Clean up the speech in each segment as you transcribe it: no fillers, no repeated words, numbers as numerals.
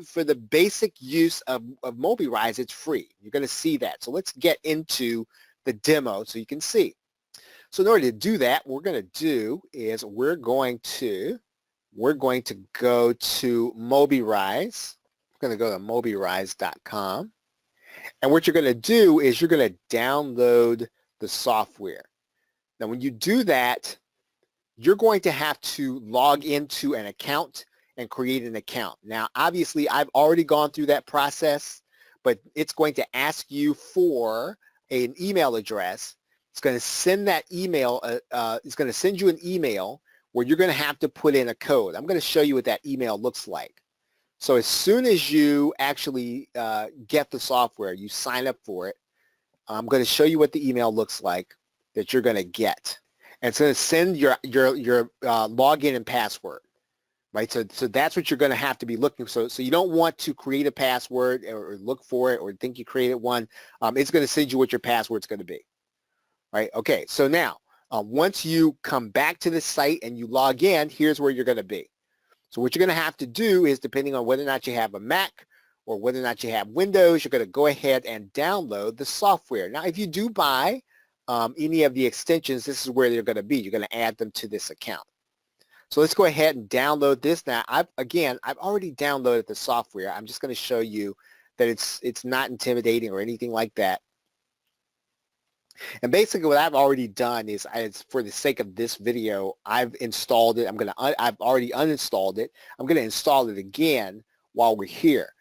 for the basic use of Mobirise, it's free. You're going to see that. So let's get into the demo so you can see. So in order to do that, what we're going to do is we're going to go to Mobirise. We're going to go to mobirise.com. And what you're going to do is you're going to download the software. Now, when you do that, you're going to have to log into an account and create an account. Now, obviously, I've already gone through that process, but it's going to ask you for an email address. It's going to send that email. It's going to send you an email where you're going to have to put in a code. I'm going to show you what that email looks like. So as soon as you actually get the software, you sign up for it, I'm going to show you what the email looks like that you're going to get. And it's going to send your login and password, right? So that's what you're going to have to be looking for. So you don't want to create a password or look for it or think you created one. It's going to send you what your password's going to be, right? Okay, so now once you come back to the site and you log in, here's where you're going to be. So what you're going to have to do is, depending on whether or not you have a Mac or whether or not you have Windows, you're going to go ahead and download the software. Now, if you do buy any of the extensions, this is where they're going to be. You're going to add them to this account. So let's go ahead and download this. Now, I've already downloaded the software. I'm just going to show you that it's not intimidating or anything like that. And basically what I've already done is, for the sake of this video, I've installed it. I've already uninstalled it. I'm going to install it again while we're here.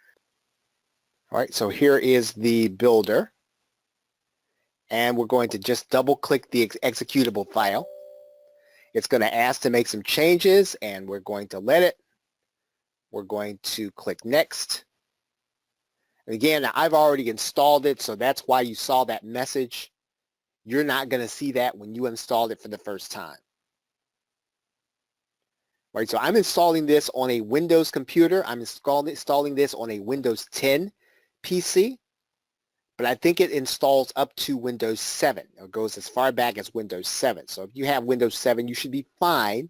All right, so here is the builder. And we're going to just double click the executable file. It's going to ask to make some changes, and we're going to let it. We're going to click next. And again, I've already installed it, so that's why you saw that message. You're not going to see that when you installed it for the first time. Right, so I'm installing this on a Windows computer. I'm installing this on a Windows 10 PC, but I think it installs up to Windows 7. It goes as far back as Windows 7. So if you have Windows 7, you should be fine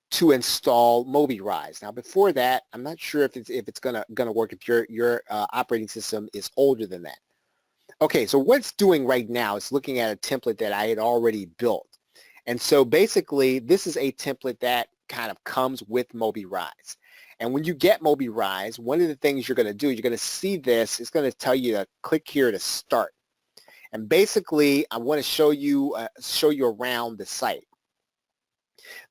to install Mobirise. Now, before that, I'm not sure if it's gonna work if your operating system is older than that. Okay, so what it's doing right now is looking at a template that I had already built. And so basically, this is a template that kind of comes with Mobirise. And when you get Mobirise, one of the things you're going to do, you're going to see this. It's going to tell you to click here to start. And basically, I want to show you around the site.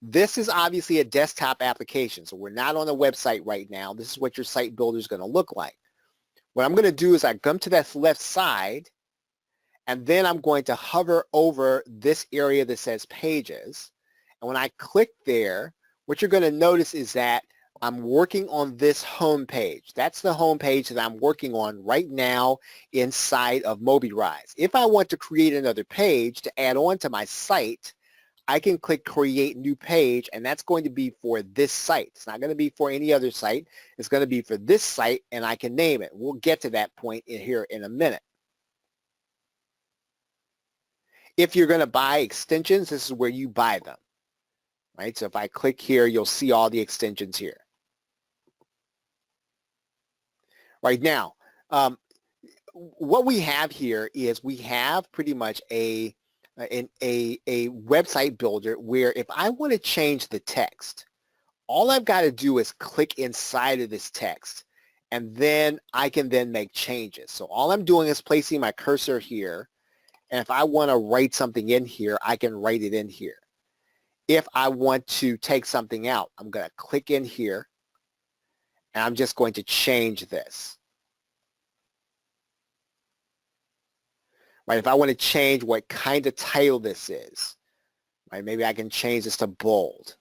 This is obviously a desktop application, so we're not on a website right now. This is what your site builder is going to look like. What I'm going to do is I come to that left side, and then I'm going to hover over this area that says Pages. And when I click there, what you're going to notice is that I'm working on this home page. That's the home page that I'm working on right now inside of Mobirise. If I want to create another page to add on to my site, I can click Create New Page, and that's going to be for this site. It's not going to be for any other site. It's going to be for this site, and I can name it. We'll get to that point here in a minute. If you're going to buy extensions, this is where you buy them. Right? So if I click here, you'll see all the extensions here. Right now, what we have here is we have pretty much a website builder where if I want to change the text, all I've got to do is click inside of this text, and then I can then make changes. So all I'm doing is placing my cursor here, and if I want to write something in here, I can write it in here. If I want to take something out, I'm going to click in here, and I'm just going to change this. Right, if I want to change what kind of title this is, right, maybe I can change this to bold.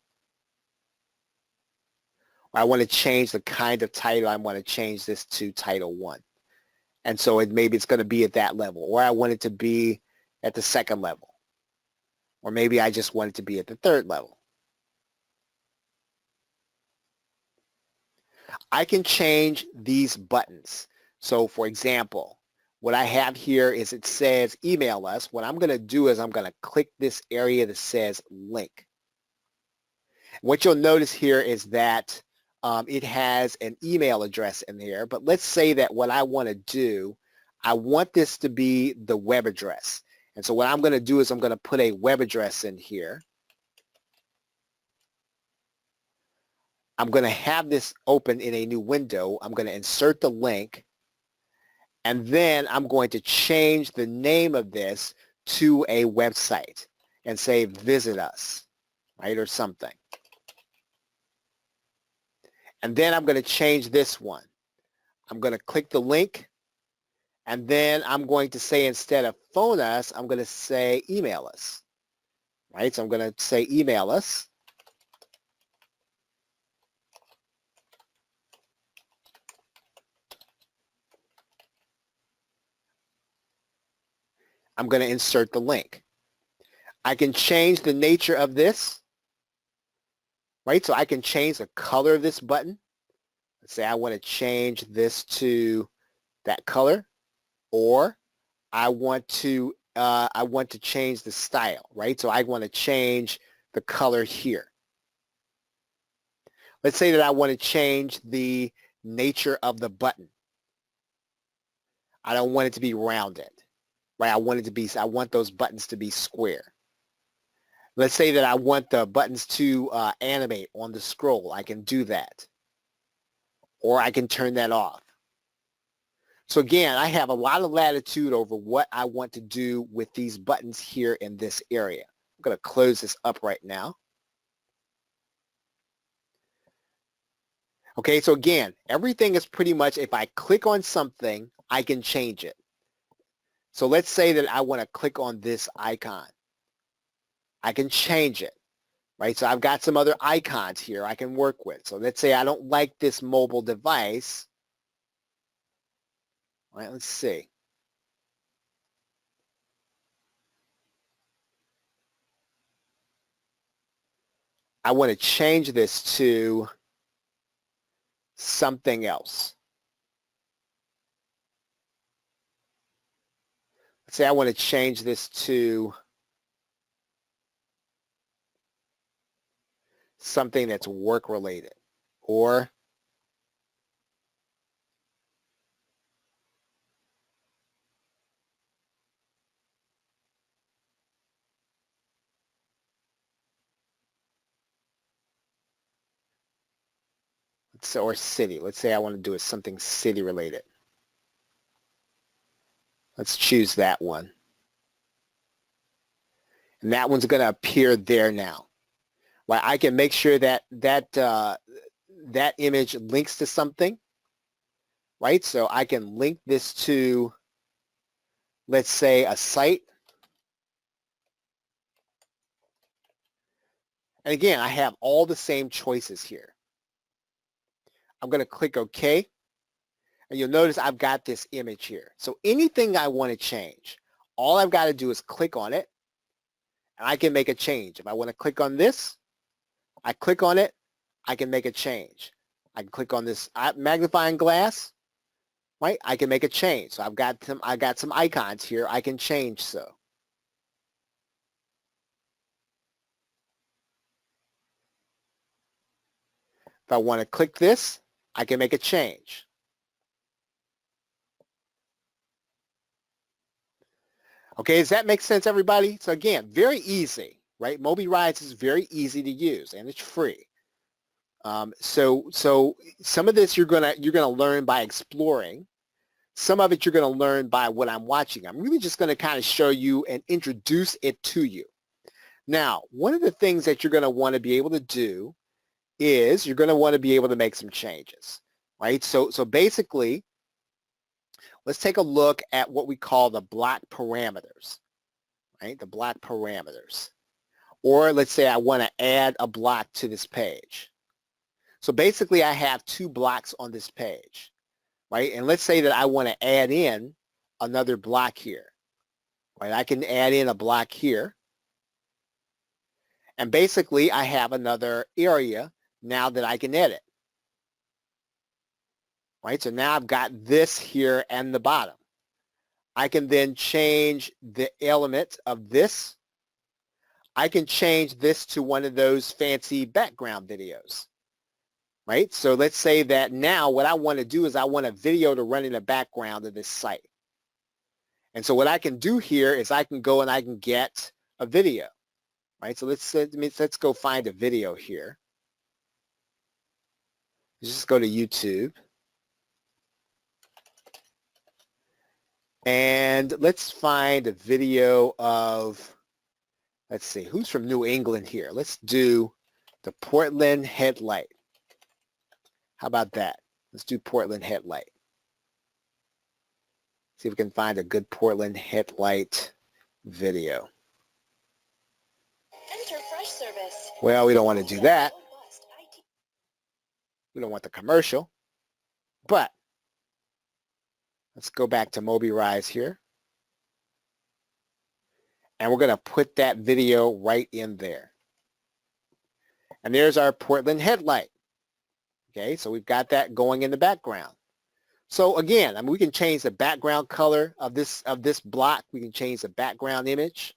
Or I want to change the kind of title. I want to change this to Title 1. And so maybe it's going to be at that level. Or I want it to be at the second level. Or maybe I just want it to be at the third level. I can change these buttons. So for example, what I have here is it says email us. What I'm going to do is I'm going to click this area that says link. What you'll notice here is that it has an email address in here, but let's say that what I want to do, I want this to be the web address. And so what I'm going to do is I'm going to put a web address in here. I'm going to have this open in a new window. I'm going to insert the link, and then I'm going to change the name of this to a website and say visit us, right, or something. And then I'm going to change this one. I'm going to click the link, and then I'm going to say instead of phone us, I'm going to say email us, right? So I'm going to say email us. I'm going to insert the link. I can change the nature of this, right? So I can change the color of this button. Let's say I want to change this to that color, or I want to change the style, right? So I want to change the color here. Let's say that I want to change the nature of the button. I don't want it to be rounded, right? I want those buttons to be square. Let's say that I want the buttons to animate on the scroll. I can do that. Or I can turn that off. So again, I have a lot of latitude over what I want to do with these buttons here in this area. I'm going to close this up right now. Okay, so again, everything is pretty much, if I click on something, I can change it. So let's say that I want to click on this icon. I can change it, right? So I've got some other icons here I can work with. So let's say I don't like this mobile device. All right, let's see. I want to change this to something else. Let's say I want to change this to something that's work related, or or city. Let's say I want to do something city related. Let's choose that one. And that one's going to appear there now. Right? I can make sure that that image links to something, right? So I can link this to, let's say, a site. And again, I have all the same choices here. I'm going to click OK. And you'll notice I've got this image here. So anything I want to change, all I've got to do is click on it, and I can make a change. If I want to click on this, I click on it, I can make a change. I can click on this magnifying glass, right? I can make a change. So I've got some icons here I can change. So if I want to click this, I can make a change. Okay, does that make sense, everybody? So again, very easy, right? Mobirise is very easy to use, and it's free. So some of this you're gonna learn by exploring. Some of it you're gonna learn by what I'm watching. I'm really just gonna kind of show you and introduce it to you. Now, one of the things that you're gonna want to be able to do is you're gonna want to be able to make some changes, right? So basically, let's take a look at what we call the block parameters, right? The block parameters. Or let's say I want to add a block to this page. So basically I have two blocks on this page, right? And let's say that I want to add in another block here, right? I can add in a block here. And basically I have another area now that I can edit, right? So now I've got this here and the bottom. I can then change the element of this. I can change this to one of those fancy background videos. right? So let's say that now what I want to do is I want a video to run in the background of this site. And so what I can do here is I can go and I can get a video, right? So let's go find a video here. Let's just go to YouTube. And let's find a video of, let's see, who's from New England here? Let's do the Portland headlight. How about that? Let's do Portland headlight. See if we can find a good Portland headlight video. Enter fresh service. Well, we don't want to do that. We don't want the commercial. But let's go back to Mobirise here. And we're going to put that video right in there. And there's our Portland headlight. Okay, so we've got that going in the background. So again, I mean, we can change the background color of this block. We can change the background image.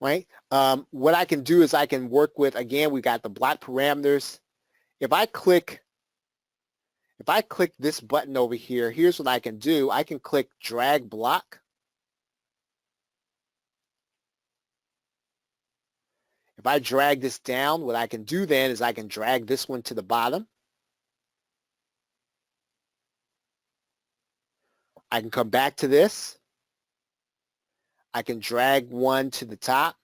Right? What I can do is I can work with, again, we got the block parameters. If I click this button over here, here's what I can do. I can click drag block. If I drag this down, what I can do then is I can drag this one to the bottom. I can come back to this. I can drag one to the top.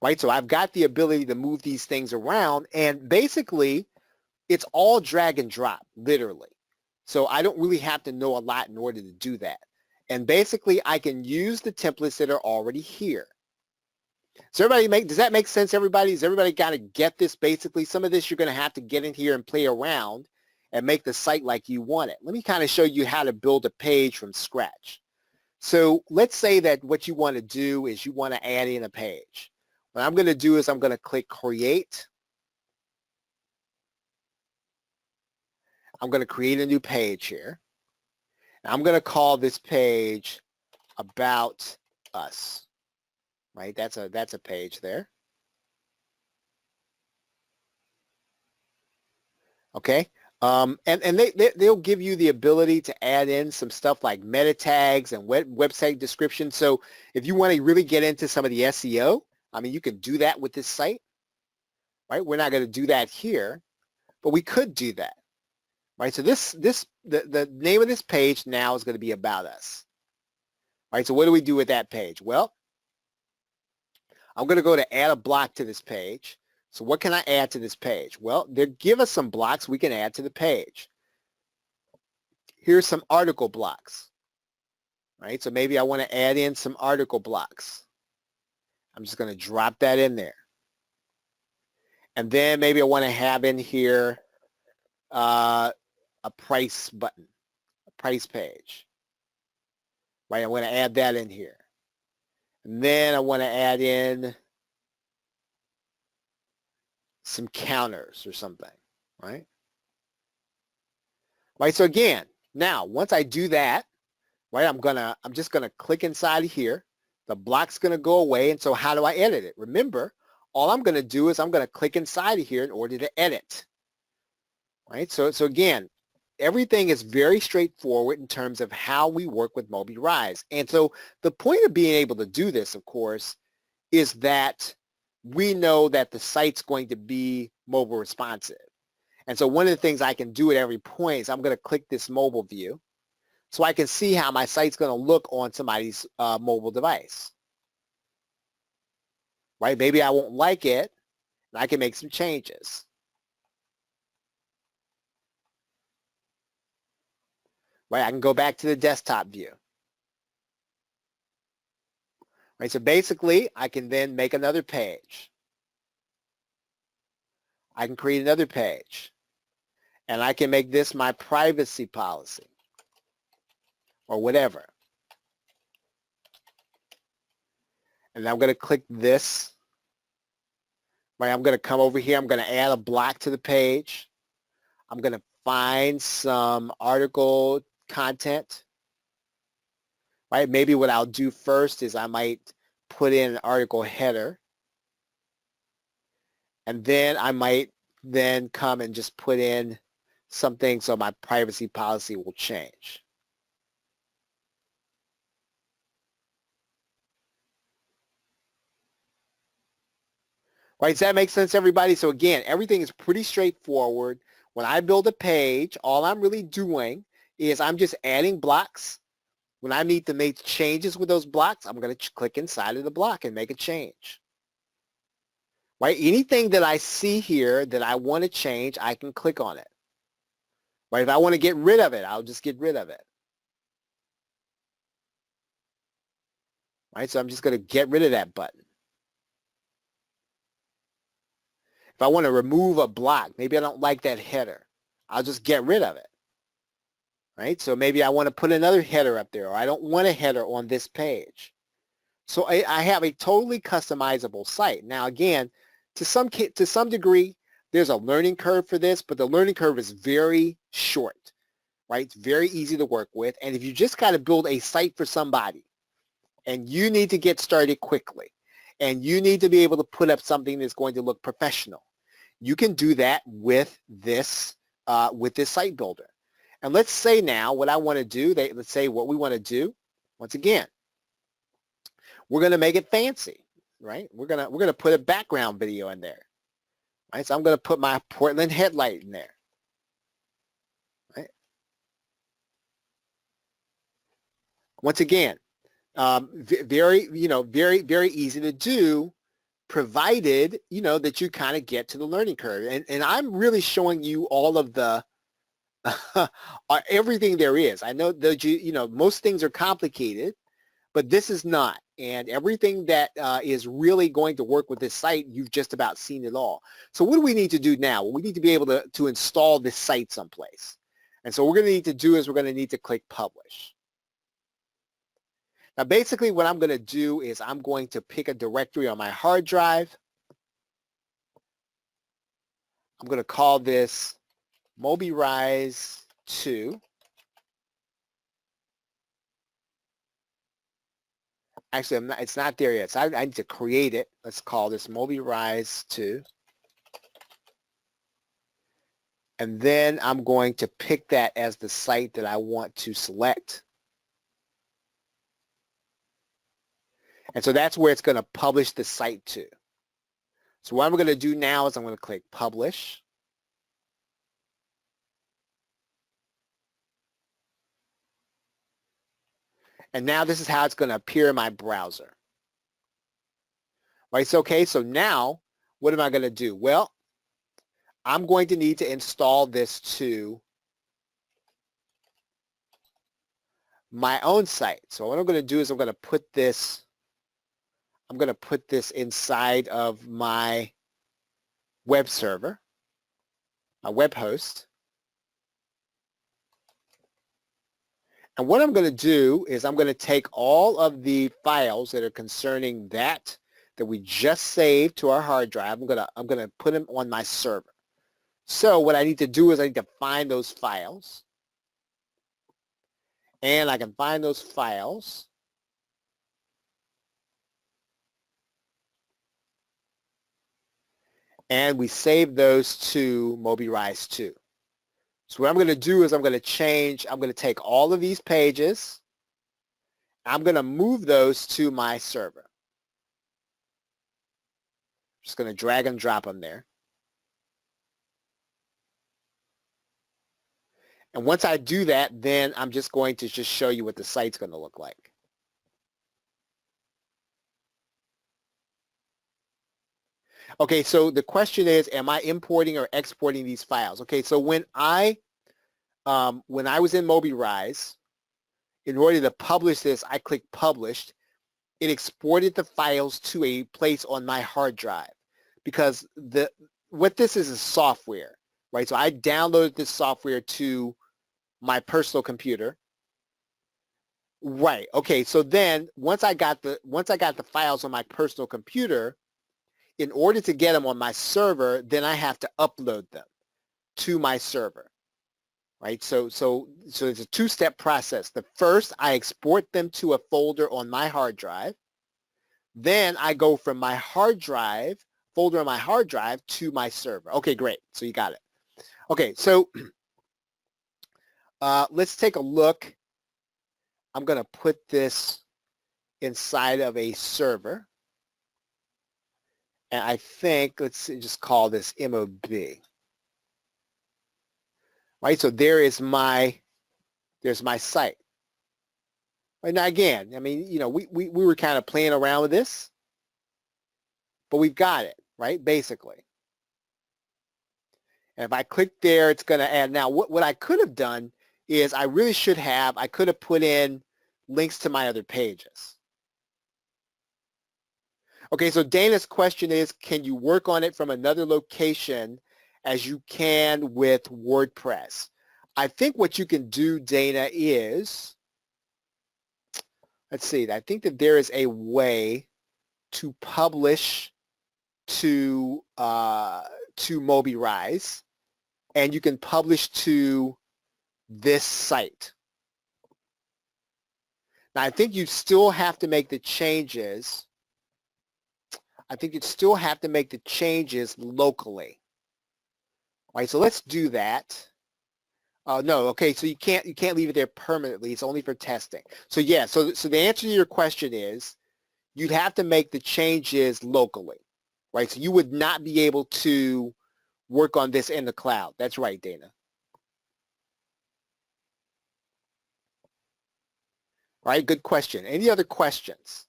Right, so I've got the ability to move these things around, and basically it's all drag and drop, literally. So I don't really have to know a lot in order to do that. And basically I can use the templates that are already here. So does that make sense, everybody? Does everybody got to get this basically? Some of this you're going to have to get in here and play around and make the site like you want it. Let me kind of show you how to build a page from scratch. So let's say that what you want to do is you want to add in a page. What I'm going to do is I'm going to click Create. I'm going to create a new page here. I'm going to call this page About Us. Right? That's a page there. Okay? And they'll give you the ability to add in some stuff like meta tags and website description. So if you want to really get into some of the SEO, I mean, you can do that with this site. Right? We're not going to do that here, but we could do that. Right? So the name of this page now is going to be About Us. Right? So what do we do with that page? Well, I'm going to go to add a block to this page. So what can I add to this page? Well, they give us some blocks we can add to the page. Here's some article blocks. Right? So maybe I want to add in some article blocks. I'm just going to drop that in there. And then maybe I want to have in here a price button, a price page. Right? I want to add that in here. And then I want to add in some counters or something, right? Right, so again, now once I do that, right, I'm just gonna click inside of here. The block's gonna go away, and so how do I edit it? Remember, all I'm gonna do is I'm gonna click inside of here in order to edit. Right? So again, everything is very straightforward in terms of how we work with Mobirise. And so the point of being able to do this, of course, is that we know that the site's going to be mobile responsive. And so one of the things I can do at every point is I'm going to click this mobile view so I can see how my site's going to look on somebody's mobile device. Right? Maybe I won't like it, and I can make some changes. Right? I can go back to the desktop view. Right? So basically, I can then make another page. I can create another page. And I can make this my privacy policy or whatever. And I'm going to click this. Right? I'm going to come over here. I'm going to add a block to the page. I'm going to find some article content. right? Maybe what I'll do first is I might put in an article header, and then I might then come and just put in something so my privacy policy will change. Right, does that make sense, everybody? So again, everything is pretty straightforward. When I build a page, all I'm really doing is I'm just adding blocks. When I need to make changes with those blocks, I'm going to click inside of the block and make a change. Right, anything that I see here that I want to change, I can click on it. Right, if I want to get rid of it, I'll just get rid of it. Right, so I'm just going to get rid of that button. If I want to remove a block, maybe I don't like that header, I'll just get rid of it. Right? So maybe I want to put another header up there, or I don't want a header on this page. So I have a totally customizable site. Now again, to some degree, there's a learning curve for this, but the learning curve is very short, right? It's very easy to work with. And if you just got to build a site for somebody and you need to get started quickly and you need to be able to put up something that's going to look professional, you can do that with this site builder. And let's say now what I want to do, let's say what we want to do, once again, we're going to make it fancy, right? We're going to put a background video in there, right? So I'm going to put my Portland headlight in there, right? Once again, very easy to do, provided, that you kind of get to the learning curve. And I'm really showing you all of the, everything there is. I know that, most things are complicated, but this is not. And everything that is really going to work with this site, you've just about seen it all. So what do we need to do now? Well, we need to be able to install this site someplace. And so what we're going to need to do is we're going to need to click Publish. Now, basically what I'm going to do is I'm going to pick a directory on my hard drive. I'm going to call this Mobirise 2. Actually, it's not there yet. So I need to create it. Let's call this Mobirise 2. And then I'm going to pick that as the site that I want to select. And so that's where it's going to publish the site to. So what I'm going to do now is I'm going to click Publish. And now this is how it's going to appear in my browser. Right, so okay, so now what am I going to do? Well, I'm going to need to install this to my own site. So what I'm going to do is I'm going to put this inside of my web server, my web host. And what I'm going to do is I'm going to take all of the files that are concerning that we just saved to our hard drive. I'm going to put them on my server. So what I need to do is I need to find those files. And I can find those files. And we save those to Mobirise 2. So what I'm going to do is I'm going to take all of these pages. I'm going to move those to my server. Just going to drag and drop them there. And once I do that, then I'm just going to just show you what the site's going to look like. Okay, so the question is, am I importing or exporting these files? Okay, so when I was in Mobirise, in order to publish this, I clicked Published. It exported the files to a place on my hard drive because what this is software, right? So I downloaded this software to my personal computer. Right. Okay. So then once I got the files on my personal computer, in order to get them on my server, then I have to upload them to my server. right? So it's a two-step process. The first, I export them to a folder on my hard drive. Then I go from my hard drive, folder on my hard drive, to my server. Okay, great. So you got it. Okay, so let's take a look. I'm going to put this inside of a server. And I think, let's see, just call this MOB. Right, so there's my site. Right, now again, I mean, you know, we were kind of playing around with this, but we've got it, right, basically. And if I click there, it's going to add. Now, what I could have done is I could have put in links to my other pages. Okay, so Dana's question is, can you work on it from another location as you can with WordPress? I think what you can do, Dana, is, let's see, I think that there is a way to publish to Mobirise, and you can publish to this site. Now, I think you still have to make the changes. I think you'd still have to make the changes locally. Right, so let's do that. No, okay, so you can't leave it there permanently. It's only for testing. So yeah, so the answer to your question is you'd have to make the changes locally, right? So you would not be able to work on this in the cloud. That's right, Dana. All right, good question. Any other questions?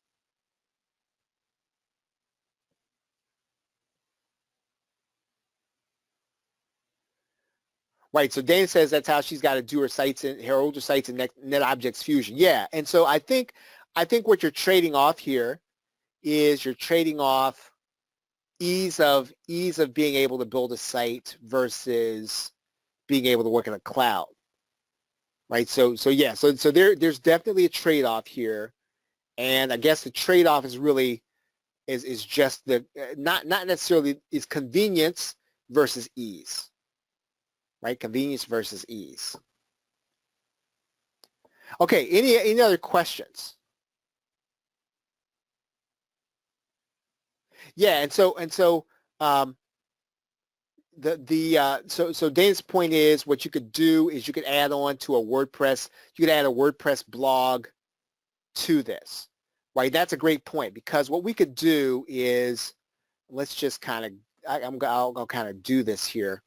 Right, so Dana says that's how she's got to do her sites and her older sites in NetObjects Fusion. Yeah, and so I think what you're trading off here is you're trading off ease of being able to build a site versus being able to work in a cloud. Right, so yeah, so there's definitely a trade-off here, and I guess the trade-off is really is just the not necessarily is convenience versus ease. Right, convenience versus ease. Okay, any other questions? Yeah, and so so Dana's point is what you could do is you could add on to a WordPress. You could add a WordPress blog to this, right? That's a great point because what we could do is let's just kind of I'll kind of do this here.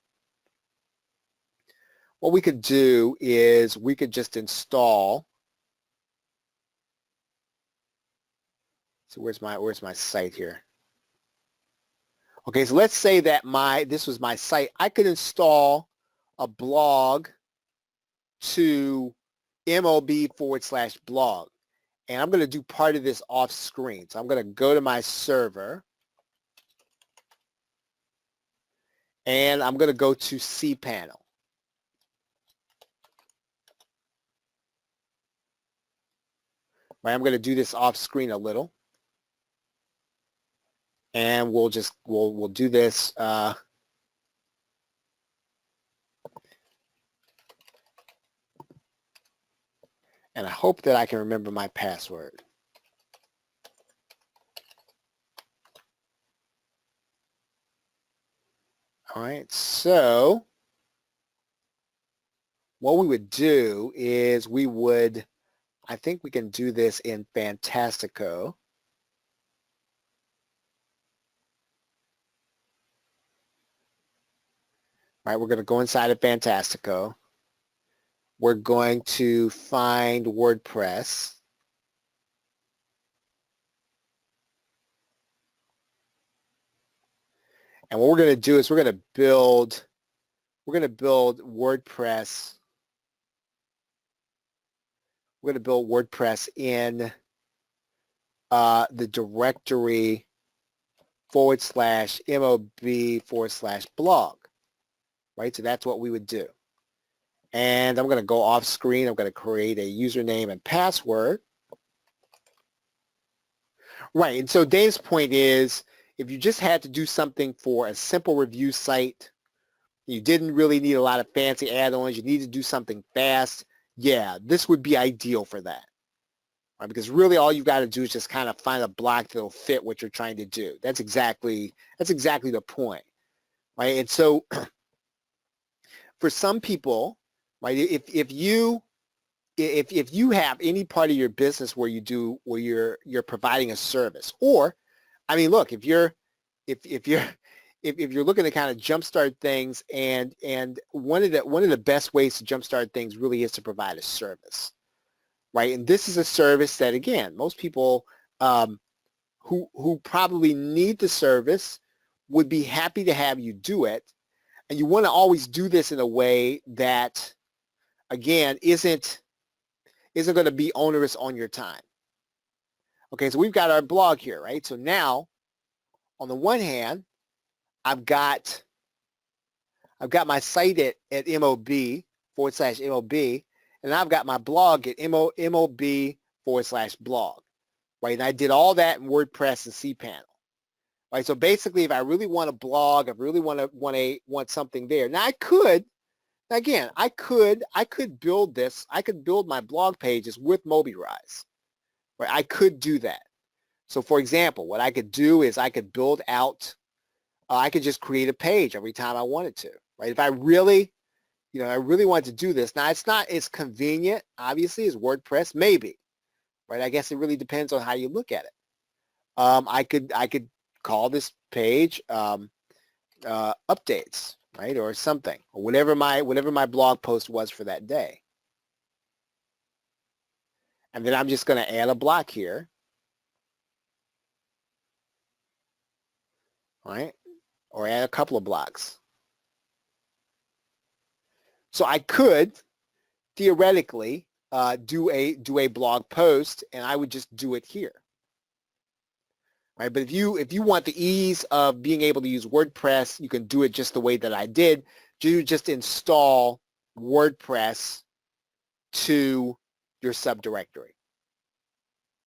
What we could do is we could just install. So where's my site here? Okay, so let's say that this was my site. I could install a blog to mob/blog. And I'm going to do part of this off screen. So I'm going to go to my server. And I'm going to go to cPanel. Right, I'm going to do this off screen a little. And we'll do this. And I hope that I can remember my password. All right, so what we would do is I think we can do this in Fantastico. All right, we're going to go inside of Fantastico. We're going to find WordPress. And what we're going to do is we're going to build WordPress. We're going to build WordPress in the directory /mob/blog. Right, so that's what we would do. And I'm going to go off screen. I'm going to create a username and password. Right, and so Dave's point is if you just had to do something for a simple review site, you didn't really need a lot of fancy add-ons, you need to do something fast, yeah, this would be ideal for that. Right? Because really all you've got to do is just kind of find a block that'll fit what you're trying to do. That's exactly the point. Right? And so for some people, right, if you have any part of your business where you're providing a service, or I mean, look, if you're looking to kind of jumpstart things, and one of the best ways to jumpstart things really is to provide a service, right? And this is a service that, again, most people who probably need the service would be happy to have you do it, and you want to always do this in a way that, again, isn't going to be onerous on your time. Okay, so we've got our blog here, right? So now, on the one hand, I've got my site at mob/mob, and I've got my blog at mob/blog, right? And I did all that in WordPress and cPanel, right? So basically, if I really want a blog, I really want something there. Now I could build this. I could build my blog pages with Mobirise, right? I could do that. So for example, what I could do is I could build out, I could just create a page every time I wanted to, right? If I really wanted to do this. Now, it's not as convenient, obviously, as WordPress, maybe, right? I guess it really depends on how you look at it. I could call this page updates, right, or something, or whatever my blog post was for that day. And then I'm just going to add a block here, right, or add a couple of blocks. So I could theoretically do a blog post, and I would just do it here, right? But if you want the ease of being able to use WordPress, you can do it just the way that I did. You just install WordPress to your subdirectory.